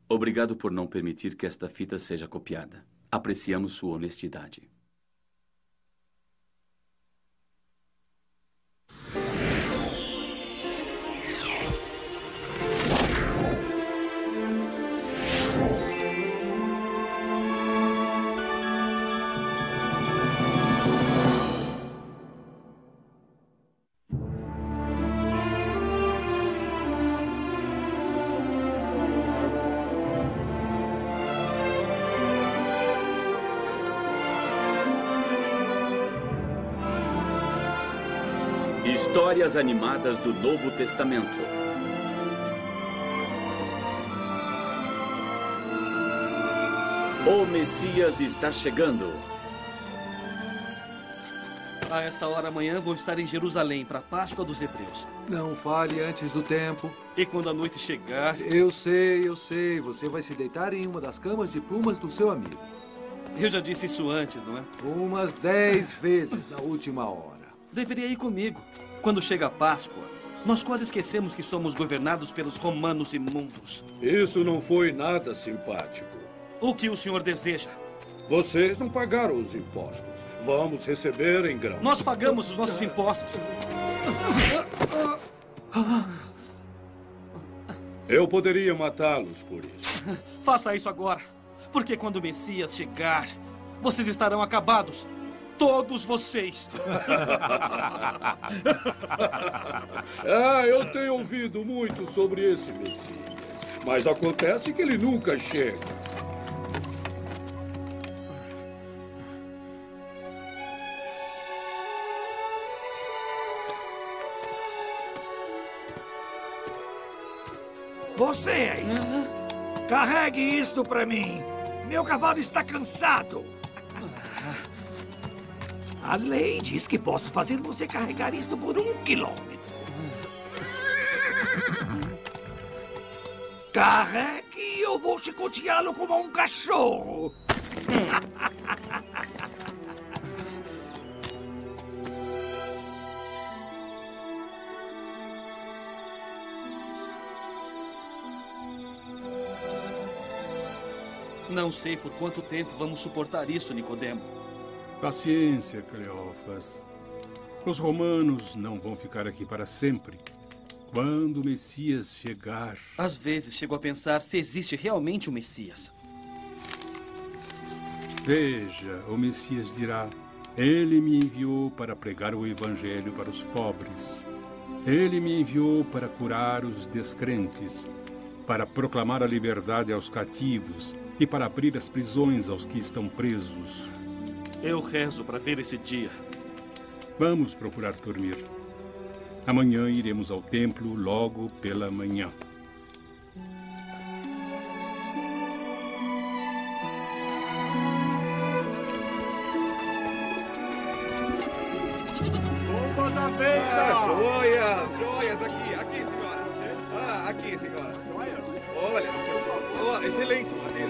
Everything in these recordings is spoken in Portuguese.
Obrigado por não permitir que esta fita seja copiada. Apreciamos sua honestidade. Histórias animadas do Novo Testamento. O Messias está chegando. A esta hora amanhã vou estar em Jerusalém para a Páscoa dos Hebreus. Não fale antes do tempo. E quando a noite chegar... Eu sei. Você vai se deitar em uma das camas de plumas do seu amigo. Eu já disse isso antes, não é? Umas 10 vezes na última hora. Deveria ir comigo. Quando chega a Páscoa, nós quase esquecemos que somos governados pelos romanos imundos. Isso não foi nada simpático. O que o senhor deseja? Vocês não pagaram os impostos. Vamos receber em grão. Nós pagamos os nossos impostos. Eu poderia matá-los por isso. Faça isso agora. Porque quando o Messias chegar, vocês estarão acabados. Todos vocês. Eu tenho ouvido muito sobre esse Messias. Mas acontece que ele nunca chega. Você aí, carregue isso pra mim. Meu cavalo está cansado. A lei diz que posso fazer você carregar isso por 1 quilômetro. Carregue e eu vou chicoteá-lo como um cachorro. Não sei por quanto tempo vamos suportar isso, Nicodemo. Paciência, Cleófas. Os romanos não vão ficar aqui para sempre. Quando o Messias chegar... Às vezes chego a pensar se existe realmente um Messias. Veja, o Messias dirá: Ele me enviou para pregar o Evangelho para os pobres. Ele me enviou para curar os descrentes, para proclamar a liberdade aos cativos e para abrir as prisões aos que estão presos. Eu rezo para ver esse dia. Vamos procurar dormir. Amanhã iremos ao templo logo pela manhã. Bombas à venda! Joias! Aqui, senhora! Aqui, senhora! Olha, excelente madeira!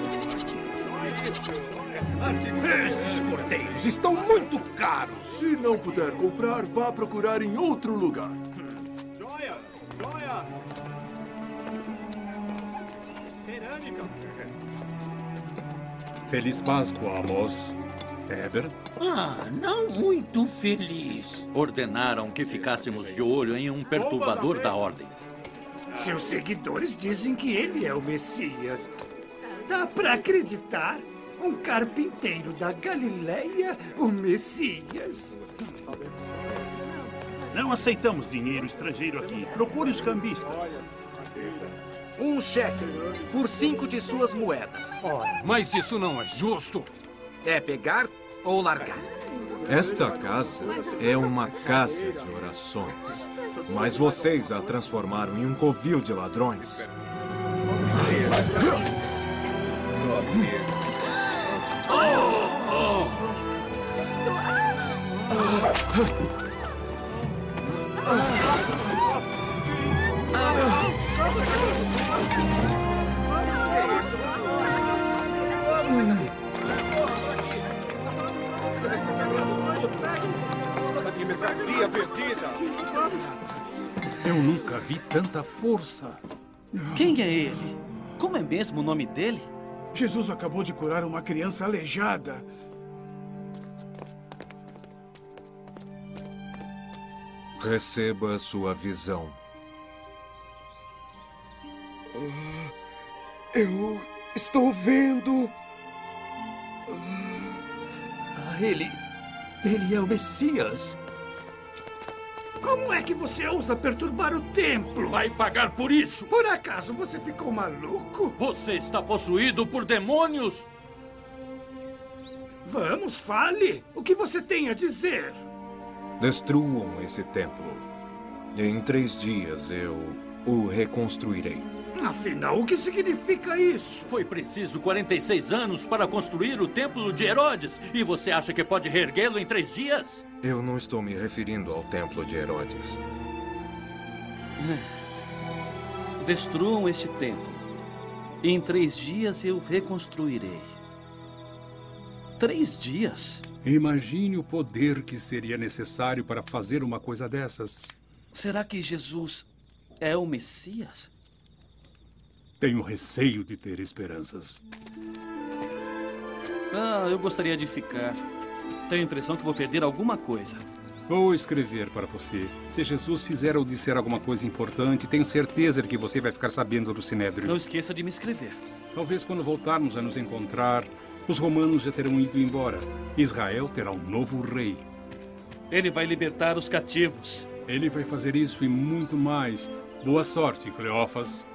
Esses cordeiros estão muito caros. Se não puder comprar, vá procurar em outro lugar. Joias! Cerâmica! Feliz Páscoa, Amos. Heber? Não muito feliz. Ordenaram que ficássemos de olho em um perturbador da ordem. Seus seguidores dizem que ele é o Messias. Dá pra acreditar? Um carpinteiro da Galileia, o Messias. Não aceitamos dinheiro estrangeiro aqui. Procure os cambistas. Um cheque por 5 de suas moedas. Ora, mas isso não é justo. É pegar ou largar? Esta casa é uma casa de orações. Mas vocês a transformaram em um covil de ladrões. Eu nunca vi tanta força. Quem é ele? Como é mesmo o nome dele? Jesus acabou de curar uma criança aleijada. Receba sua visão. Eu estou vendo. Ele é o Messias. Como é que você ousa perturbar o templo? Vai pagar por isso! Por acaso você ficou maluco? Você está possuído por demônios? Vamos, fale! O que você tem a dizer? Destruam esse templo. E em 3 dias eu o reconstruirei. Afinal, o que significa isso? Foi preciso 46 anos para construir o templo de Herodes. E você acha que pode reerguê-lo em 3 dias? Eu não estou me referindo ao templo de Herodes. Destruam este templo. E em 3 dias eu reconstruirei. 3 dias? Imagine o poder que seria necessário para fazer uma coisa dessas. Será que Jesus é o Messias? Tenho receio de ter esperanças. Eu gostaria de ficar. Tenho a impressão que vou perder alguma coisa. Vou escrever para você. Se Jesus fizer ou disser alguma coisa importante, tenho certeza de que você vai ficar sabendo do Sinédrio. Não esqueça de me escrever. Talvez quando voltarmos a nos encontrar, os romanos já terão ido embora. Israel terá um novo rei. Ele vai libertar os cativos. Ele vai fazer isso e muito mais. Boa sorte, Cleófas.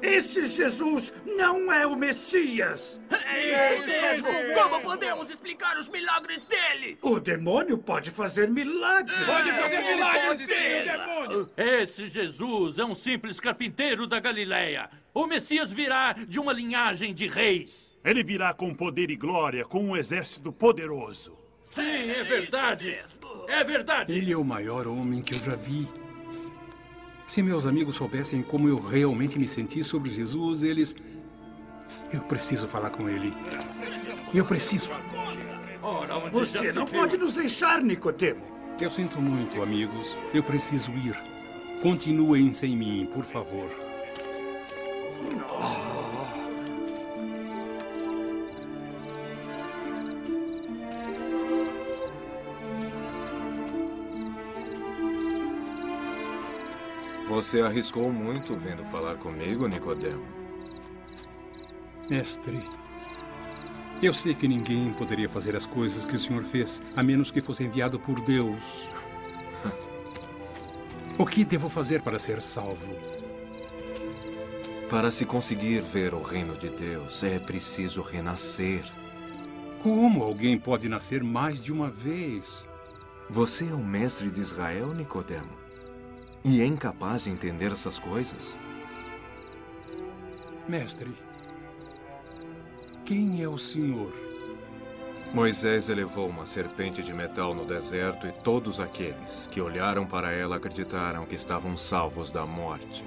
Esse Jesus não é o Messias! É isso mesmo! Como podemos explicar os milagres dele? O demônio pode fazer milagres! Pode fazer milagres, sim, o demônio! Esse Jesus é um simples carpinteiro da Galileia. O Messias virá de uma linhagem de reis. Ele virá com poder e glória, com um exército poderoso. Sim, é verdade! É verdade! Ele é o maior homem que eu já vi. Se meus amigos soubessem como eu realmente me senti sobre Jesus, eles... Eu preciso falar com ele. Eu preciso. Você não pode nos deixar, Nicodemo. Eu sinto muito, amigos. Eu preciso ir. Continuem sem mim, por favor. Você arriscou muito vindo falar comigo, Nicodemo. Mestre, eu sei que ninguém poderia fazer as coisas que o senhor fez, a menos que fosse enviado por Deus. O que devo fazer para ser salvo? Para se conseguir ver o reino de Deus, é preciso renascer. Como alguém pode nascer mais de uma vez? Você é o mestre de Israel, Nicodemo? E é incapaz de entender essas coisas? Mestre, quem é o senhor? Moisés elevou uma serpente de metal no deserto e todos aqueles que olharam para ela acreditaram que estavam salvos da morte.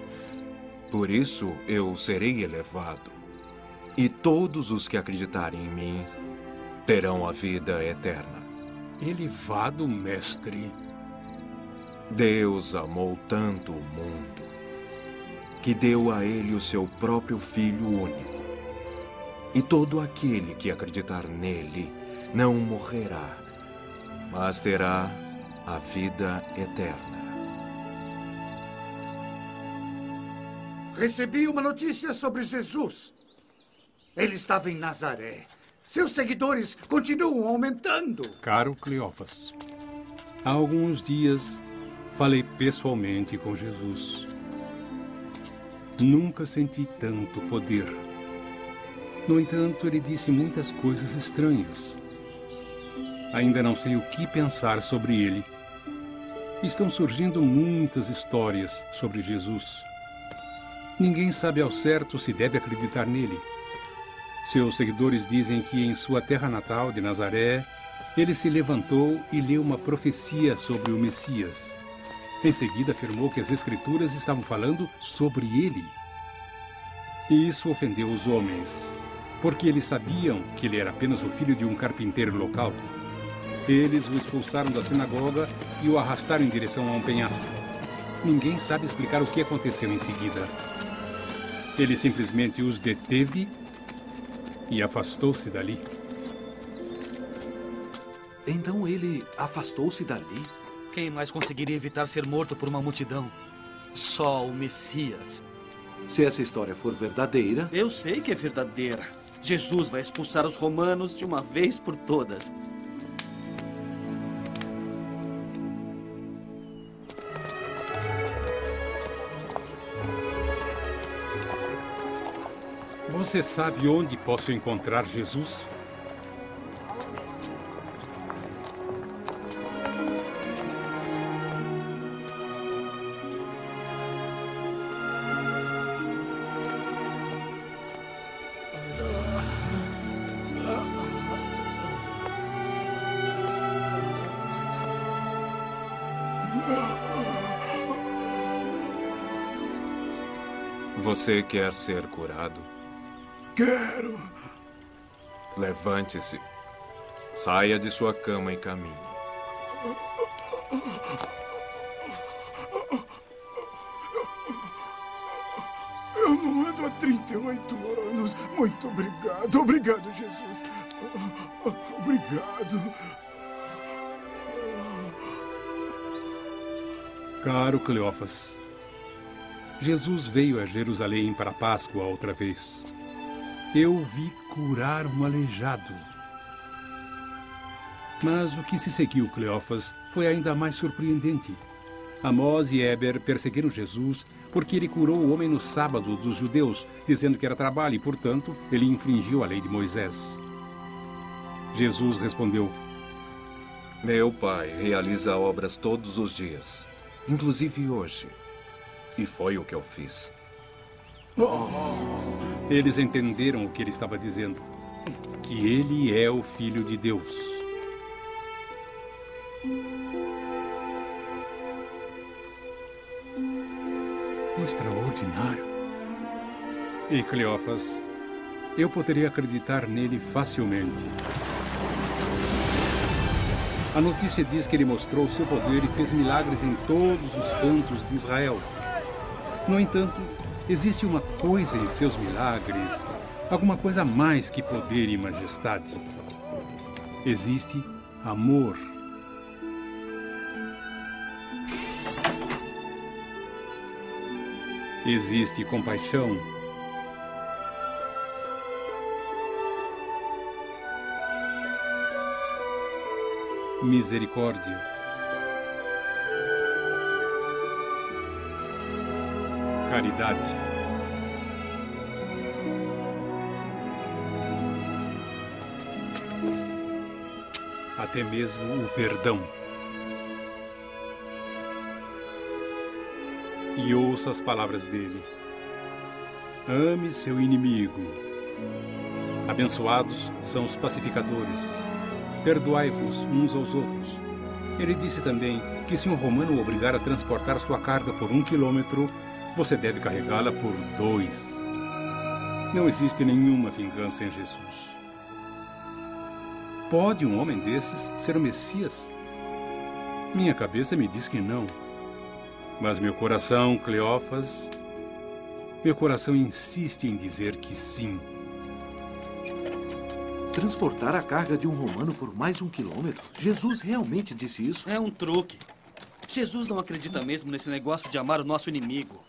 Por isso eu serei elevado. E todos os que acreditarem em mim terão a vida eterna. Elevado, mestre? Deus amou tanto o mundo que deu a ele o seu próprio Filho único. E todo aquele que acreditar nele não morrerá, mas terá a vida eterna. Recebi uma notícia sobre Jesus. Ele estava em Nazaré. Seus seguidores continuam aumentando. Caro Cleófas, há alguns dias falei pessoalmente com Jesus. Nunca senti tanto poder. No entanto, ele disse muitas coisas estranhas. Ainda não sei o que pensar sobre ele. Estão surgindo muitas histórias sobre Jesus. Ninguém sabe ao certo se deve acreditar nele. Seus seguidores dizem que em sua terra natal de Nazaré, ele se levantou e leu uma profecia sobre o Messias. Em seguida, afirmou que as Escrituras estavam falando sobre ele. E isso ofendeu os homens, porque eles sabiam que ele era apenas o filho de um carpinteiro local. Eles o expulsaram da sinagoga e o arrastaram em direção a um penhasco. Ninguém sabe explicar o que aconteceu em seguida. Ele simplesmente os deteve e afastou-se dali. Então ele afastou-se dali? Quem mais conseguiria evitar ser morto por uma multidão? Só o Messias. Se essa história for verdadeira... Eu sei que é verdadeira. Jesus vai expulsar os romanos de uma vez por todas. Você sabe onde posso encontrar Jesus? Você quer ser curado? Quero. Levante-se. Saia de sua cama e caminhe. Eu não ando há 38 anos. Muito obrigado. Obrigado, Jesus. Obrigado. Caro Cleófas, Jesus veio a Jerusalém para a Páscoa outra vez. Eu vi curar um aleijado. Mas o que se seguiu, Cleófas, foi ainda mais surpreendente. Amós e Éber perseguiram Jesus porque ele curou o homem no sábado dos judeus, dizendo que era trabalho e, portanto, ele infringiu a lei de Moisés. Jesus respondeu: Meu Pai realiza obras todos os dias, inclusive hoje. E foi o que eu fiz. Eles entenderam o que ele estava dizendo, que ele é o Filho de Deus. Extraordinário. E Cleófas, eu poderia acreditar nele facilmente. A notícia diz que ele mostrou seu poder e fez milagres em todos os cantos de Israel. No entanto, existe uma coisa em seus milagres, alguma coisa a mais que poder e majestade. Existe amor. Existe compaixão. Misericórdia. Caridade. Até mesmo o perdão. E ouça as palavras dele. Ame seu inimigo. Abençoados são os pacificadores. Perdoai-vos uns aos outros. Ele disse também que se um romano o obrigar a transportar sua carga por 1 quilômetro, você deve carregá-la por 2. Não existe nenhuma vingança em Jesus. Pode um homem desses ser o Messias? Minha cabeça me diz que não. Mas meu coração, Cleófas, meu coração insiste em dizer que sim. Transportar a carga de um romano por mais 1 quilômetro? Jesus realmente disse isso? É um truque. Jesus não acredita mesmo nesse negócio de amar o nosso inimigo.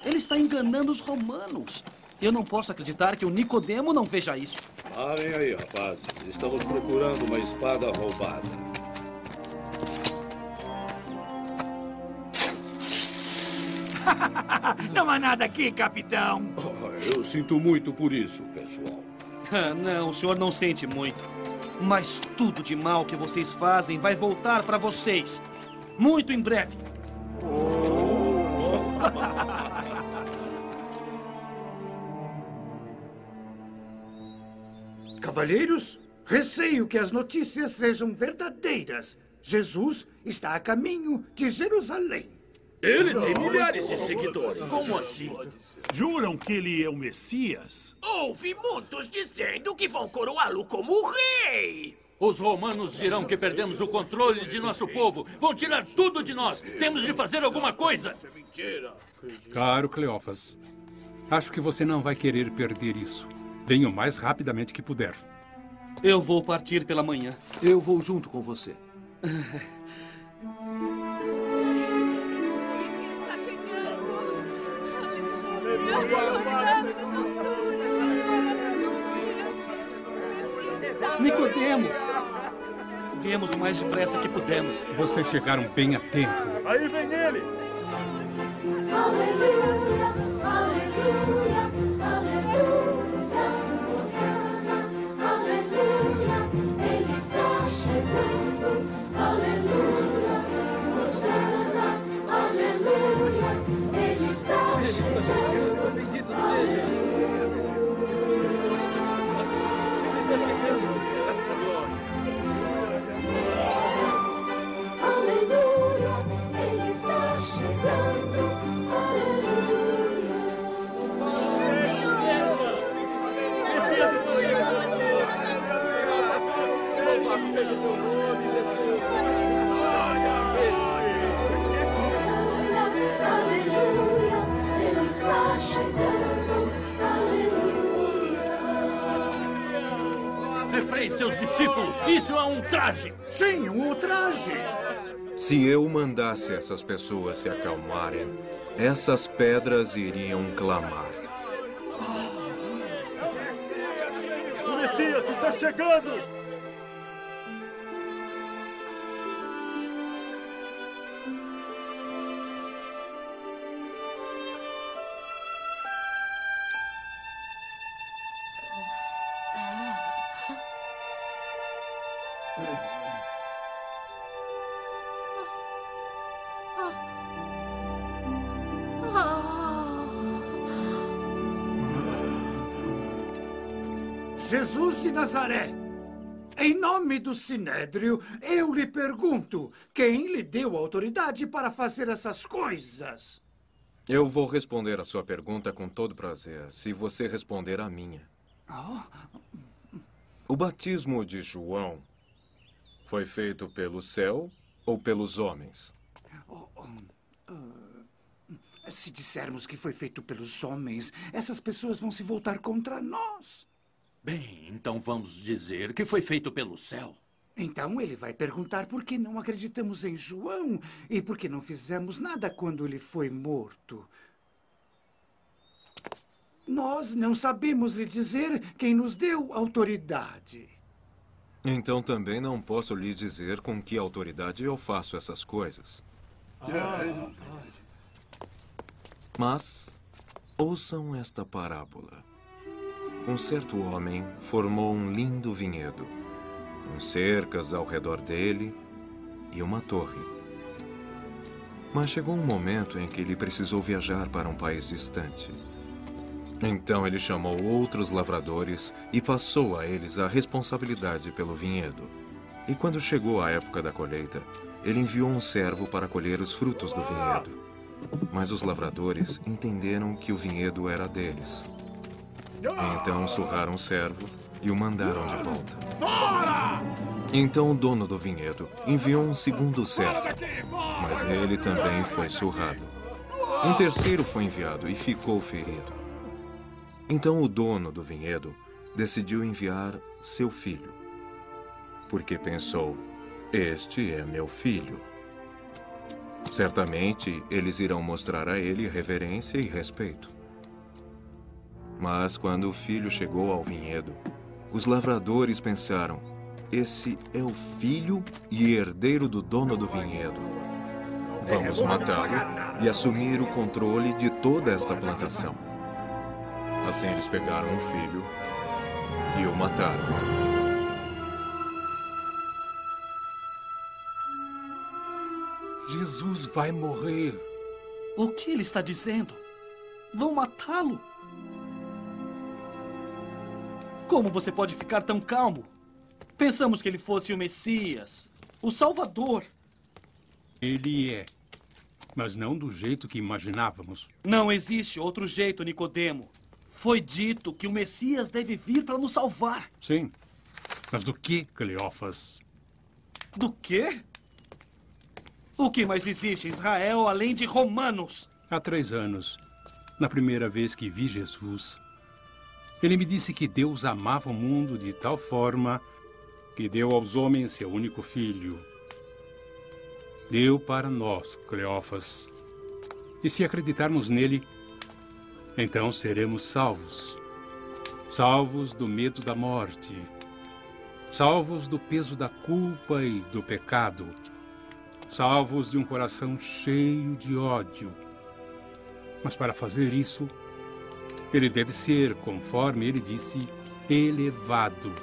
Ele está enganando os romanos. Eu não posso acreditar que o Nicodemo não veja isso. Parem aí, rapazes. Estamos procurando uma espada roubada. Não há nada aqui, capitão. Eu sinto muito por isso, pessoal. Não, o senhor não sente muito. Mas tudo de mal que vocês fazem vai voltar para vocês. Muito em breve. Cavalheiros, receio que as notícias sejam verdadeiras. Jesus está a caminho de Jerusalém. Ele tem milhares de seguidores. Como assim? Juram que ele é o Messias? Ouvi muitos dizendo que vão coroá-lo como rei. Os romanos dirão que perdemos o controle de nosso povo. Vão tirar tudo de nós. Temos de fazer alguma coisa. Caro Cleófas, Acho que você não vai querer perder isso. Venha o mais rapidamente que puder. Eu vou partir pela manhã. Eu vou junto com você. Nicodemo! Viemos o mais depressa que pudemos. Vocês chegaram bem a tempo. Aí vem ele! Aleluia, aleluia, aleluia, Hosana, aleluia, ele está chegando, aleluia, Hosana, aleluia, ele está chegando, bendito seja. Ele está chegando. Aleluia, ele está chegando, aleluia. Messias está chegando. Louvado seja o teu nome, Jesus. Aleluia, ele está chegando, aleluia. Refreiem seus discípulos. Isso é um traje. Sim, um ultraje. Se eu mandasse essas pessoas se acalmarem, essas pedras iriam clamar. O Messias está chegando! Jesus de Nazaré, em nome do Sinédrio, eu lhe pergunto, quem lhe deu autoridade para fazer essas coisas? Eu vou responder a sua pergunta com todo prazer, se você responder a minha. O batismo de João foi feito pelo céu ou pelos homens? Se dissermos que foi feito pelos homens, essas pessoas vão se voltar contra nós. Bem, então vamos dizer que foi feito pelo céu. Então ele vai perguntar por que não acreditamos em João e por que não fizemos nada quando ele foi morto. Nós não sabemos lhe dizer quem nos deu autoridade. Então também não posso lhe dizer com que autoridade eu faço essas coisas. Mas ouçam esta parábola. Um certo homem formou um lindo vinhedo, com cercas ao redor dele e uma torre. Mas chegou um momento em que ele precisou viajar para um país distante. Então ele chamou outros lavradores e passou a eles a responsabilidade pelo vinhedo. E quando chegou a época da colheita, ele enviou um servo para colher os frutos do vinhedo. Mas os lavradores entenderam que o vinhedo era deles. Então surraram o servo e o mandaram de volta. Então o dono do vinhedo enviou um segundo servo, mas ele também foi surrado. Um terceiro foi enviado e ficou ferido. Então o dono do vinhedo decidiu enviar seu filho, porque pensou, este é meu filho. Certamente eles irão mostrar a ele reverência e respeito. Mas quando o filho chegou ao vinhedo, os lavradores pensaram, esse é o filho e herdeiro do dono do vinhedo. Vamos matá-lo e assumir o controle de toda esta plantação. Assim eles pegaram o filho e o mataram. Jesus vai morrer. O que ele está dizendo? Vão matá-lo? Como você pode ficar tão calmo? Pensamos que ele fosse o Messias, o Salvador. Ele é, mas não do jeito que imaginávamos. Não existe outro jeito, Nicodemo. Foi dito que o Messias deve vir para nos salvar. Sim, mas do que, Cleófas? Do quê? O que mais existe em Israel além de romanos? Há 3 anos, Na primeira vez que vi Jesus, ele me disse que Deus amava o mundo de tal forma que deu aos homens seu único filho. Deu para nós, Cleófas. E se acreditarmos nele, então seremos salvos. Salvos do medo da morte. Salvos do peso da culpa e do pecado. Salvos de um coração cheio de ódio. Mas para fazer isso, ele deve ser, conforme ele disse, elevado.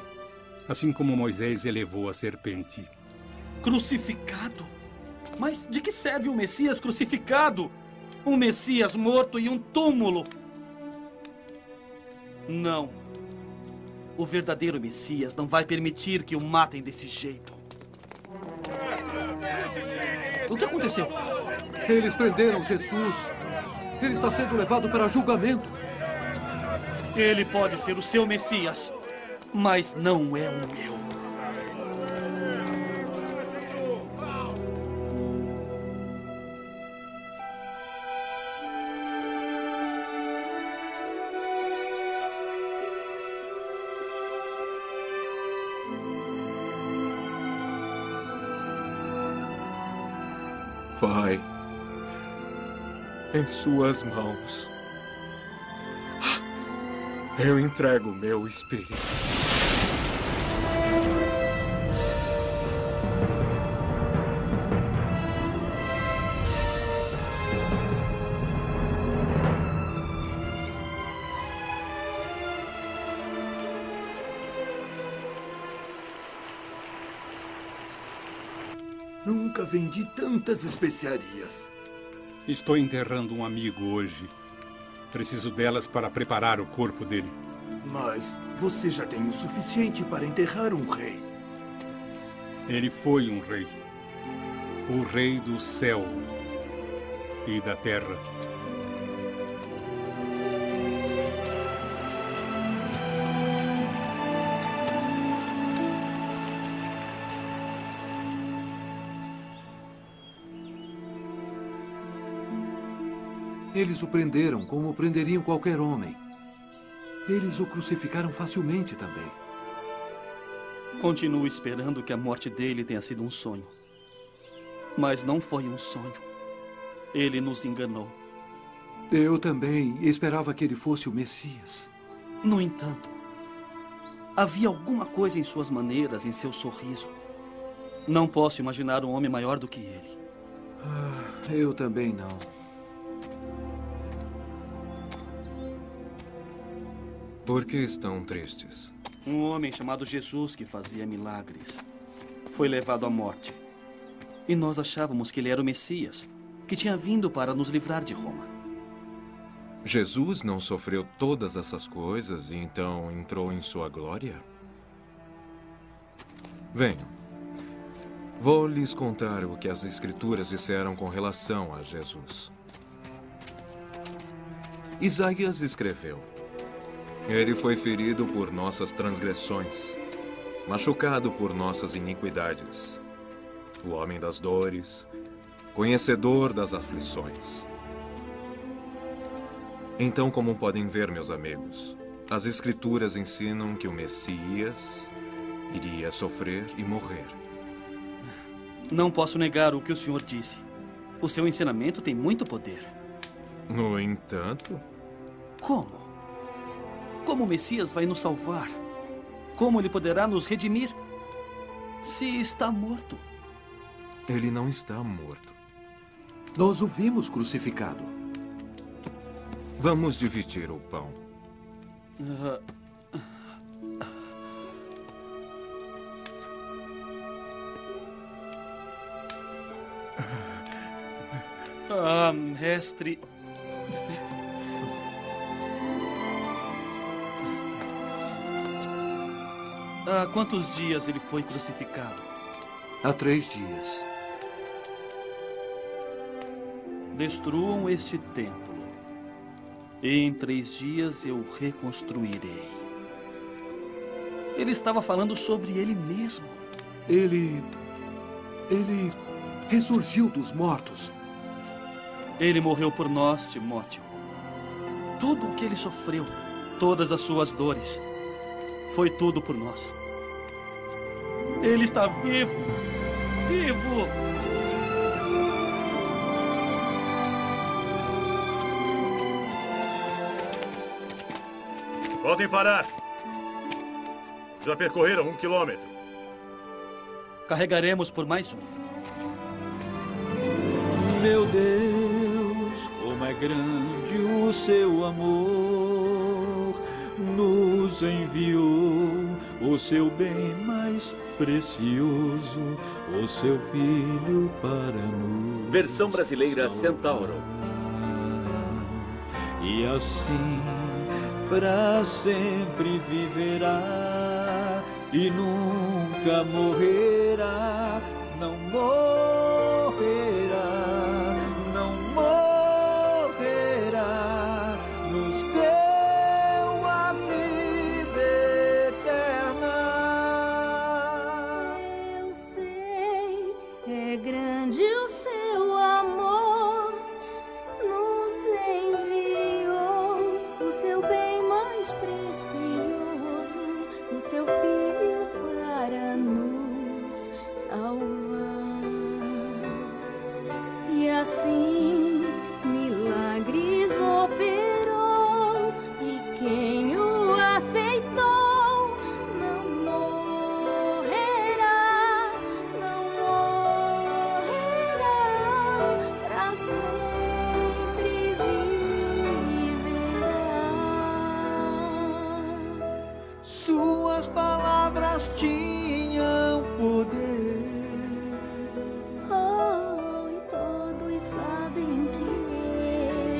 Assim como Moisés elevou a serpente. Crucificado? Mas de que serve um Messias crucificado? Um Messias morto em um túmulo? Não. O verdadeiro Messias não vai permitir que o matem desse jeito. O que aconteceu? Eles prenderam Jesus. Ele está sendo levado para julgamento. Ele pode ser o seu Messias, mas não é o meu. Pai, em suas mãos, eu entrego o meu espírito. Nunca vendi tantas especiarias. Estou enterrando um amigo hoje. Preciso delas para preparar o corpo dele. Mas você já tem o suficiente para enterrar um rei. Ele foi um rei. O rei do céu e da terra. Eles o prenderam como prenderiam qualquer homem. Eles o crucificaram facilmente também. Continuo esperando que a morte dele tenha sido um sonho. Mas não foi um sonho. Ele nos enganou. Eu também esperava que ele fosse o Messias. No entanto, havia alguma coisa em suas maneiras, em seu sorriso. Não posso imaginar um homem maior do que ele. Eu também não. Por que estão tristes? Um homem chamado Jesus que fazia milagres foi levado à morte. E nós achávamos que ele era o Messias, que tinha vindo para nos livrar de Roma. Jesus não sofreu todas essas coisas e então entrou em sua glória? Venham. Vou lhes contar o que as Escrituras disseram com relação a Jesus. Isaías escreveu: Ele foi ferido por nossas transgressões, machucado por nossas iniquidades. O homem das dores, conhecedor das aflições. Então, como podem ver, meus amigos, as Escrituras ensinam que o Messias iria sofrer e morrer. Não posso negar o que o senhor disse. O seu ensinamento tem muito poder. No entanto... Como? Como o Messias vai nos salvar? Como ele poderá nos redimir se está morto? Ele não está morto. Nós o vimos crucificado. Vamos dividir o pão. Mestre... Há quantos dias ele foi crucificado? Há 3 dias. Destruam este templo, e em 3 dias eu o reconstruirei. Ele estava falando sobre ele mesmo. Ele ressurgiu dos mortos. Ele morreu por nós, Timóteo. tudo o que ele sofreu, todas as suas dores, foi tudo por nós. Ele está vivo! Vivo! Podem parar. Já percorreram 1 quilômetro. Carregaremos por mais um. Meu Deus, como é grande o seu amor, nos enviou o seu bem mais precioso, o seu Filho para nos Versão brasileira Centauro. E assim para sempre viverá e nunca morrerá, não morrerá, não morrerá, nos deu a vida eterna. Eu sei, é grande o seu amor, nos enviou o seu bem mais precioso, o seu Filho para nos salvar. E assim milagres operou, e quem o aceitou não morrerá, não morrerá, para sempre viverá. Suas palavras tinham poder. Oh, e todos sabem que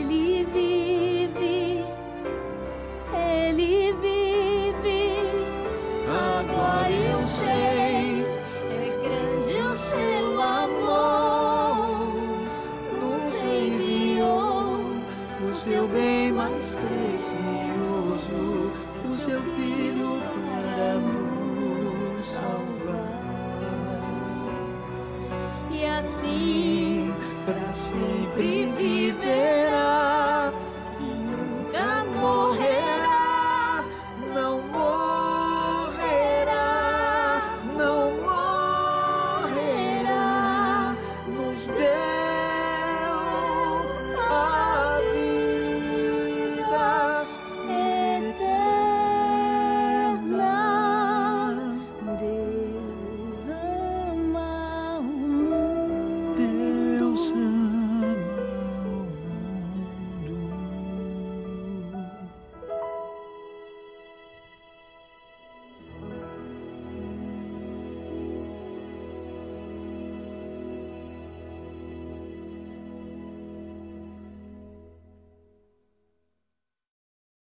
ele vive, ele vive. Agora eu sei, é grande o seu amor, nos enviou O seu bem mais precioso, o seu Filho para nos salvar. e assim Para sempre viverá